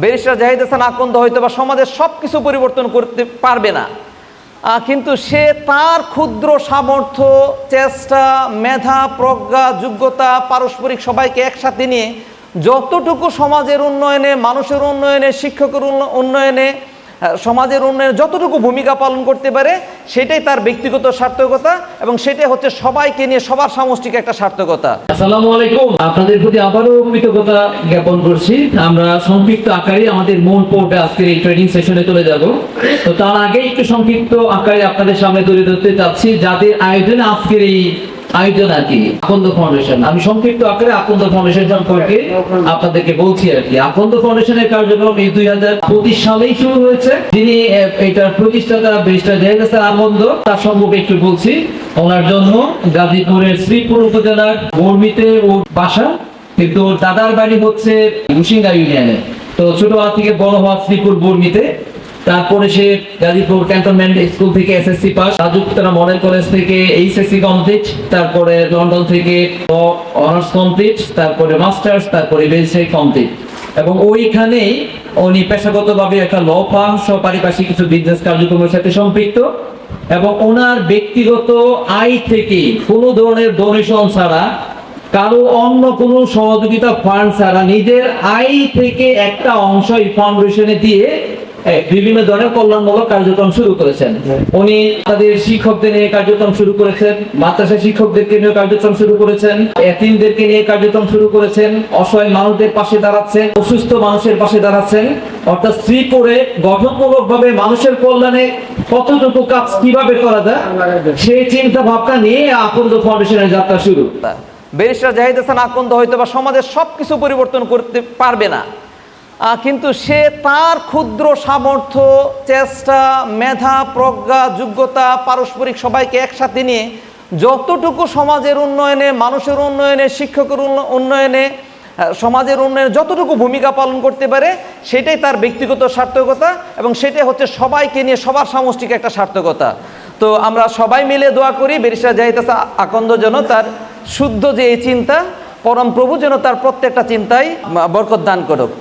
Barrister Zahid Hasan আকন্দ হয়তো বা সমাজের সব কিছু পরিবর্তন করতে পারবে না, কিন্তু সে তার ক্ষুদ্র সামর্থ্য, চেষ্টা, মেধা, প্রজ্ঞা, যোগ্যতা, পারস্পরিক সবাইকে একসাথে নিয়ে যতটুকু সমাজের উন্নয়নে, মানুষের উন্নয়নে, শিক্ষকের উন্নয়নে, সমাজের উন্নয়নে যতটুকু ভূমিকা পালন করতে পারে সেটাই তার ব্যক্তিগত সার্থকতা, এবং সেটাই হচ্ছে সবাইকে নিয়ে সবার সামষ্টিক একটা সার্থকতা। আসসালামু আলাইকুম, আপনাদের প্রতি আবারও কৃতজ্ঞতা জ্ঞাপন করছি। আমরা সংক্ষিপ্ত আকারে আমাদের মূল পর্বে আজকের এই ট্রেনিং সেশনে চলে যাব। তো তার আগে একটু সংক্ষিপ্ত আকারে আপনাদের সামনে তুলে ধরতে চাচ্ছি যাদের আয়োজনে আজকের এই আয়োজন আর কি, আকন্দ ফাউন্ডেশন। আমি সংক্ষিপ্ত আকারে আকন্দ ফাউন্ডেশন সম্পর্কে আপনাদেরকে বলছি আর কি। আকন্দ ফাউন্ডেশনের কার্যক্রম এই 2025 সালেই শুরু হয়েছে। যিনি এটার প্রতিষ্ঠাতা ব্যারিস্টার জাহিদ হাসান আকন্দ, তার সম্পর্কে একটু বলছি। ওনার জন্ম গাজীপুরের শ্রীপুর উপজেলার বর্মিতে ওর বাসা, কিন্তু দাদার বাড়ি হচ্ছে মুশিঙ্গা ইউনিয়নে। তো ছোটবেলা থেকে বড় হওয়া শ্রীপুর বর্মিতে। তারপরে সে গাজীপুর ক্যান্টনমেন্ট স্কুল থেকে এসএসসি পাস, রাজুকতলা মডেল কলেজ থেকে এইচএসসি কমপ্লিট, তারপরে লন্ডন থেকে অনার্স কমপ্লিট, তারপরে মাস্টার্স, তারপরে বিএসসি কমপ্লিট। এবং ওইখানেই উনি পেশাগতভাবে একটা ল ফার্ম সহ পারিপার্শ্বিক কিছু বিজনেস কার্যক্রমের সাথে সম্পৃক্ত। এবং ওনার ব্যক্তিগত আয় থেকে কোনো ধরনের ডোনেশন ছাড়া, কারো অন্য কোনো সহযোগিতা ফান্ড ছাড়া, নিজের আয় থেকে একটা অংশ এই ফাউন্ডেশনে দিয়ে বিভিন্ন ধরনের কল্যাণমূলক কার্যক্রম শুরু করেছেন। উনি তাদের শিক্ষকদের নিয়ে কার্যক্রম শুরু করেছেন, মাদ্রাসা শিক্ষকদেরকে নিয়ে কার্যক্রম শুরু করেছেন, এতিমদেরকে নিয়ে কার্যক্রম শুরু করেছেন, অসহায় মানুষদের পাশে দাঁড়াচ্ছেন, অসুস্থ মানুষের পাশে দাঁড়াচ্ছেন। অর্থাৎ শ্রীপুরে গঠনমূলক ভাবে মানুষের কল্যাণে কতটুকু কাজ কিভাবে করা যায় সেই চিন্তা ভাবনা নিয়ে আকন্দ ফাউন্ডেশনের যাত্রা শুরু। ব্যারিস্টার জাহিদ হাসান আকন্দ হয়তো বা সমাজের সব কিছু পরিবর্তন করতে পারবে না, কিন্তু সে তার ক্ষুদ্র সামর্থ্য, চেষ্টা, মেধা, প্রজ্ঞা, যোগ্যতা, পারস্পরিক সবাইকে একসাথে নিয়ে যতটুকু সমাজের উন্নয়নে, মানুষের উন্নয়নে, শিক্ষকের উন্নয়নে, সমাজের উন্নয়নে যতটুকু ভূমিকা পালন করতে পারে সেটাই তার ব্যক্তিগত সার্থকতা, এবং সেটাই হচ্ছে সবাইকে নিয়ে সবার সামষ্টিক একটা সার্থকতা। তো আমরা সবাই মিলে দোয়া করি ব্যারিস্টার জাহিদ হাসান আকন্দ যেন তার শুদ্ধ যে এই চিন্তা, পরম প্রভু যেন তার প্রত্যেকটা চিন্তায় বরকত দান করুক।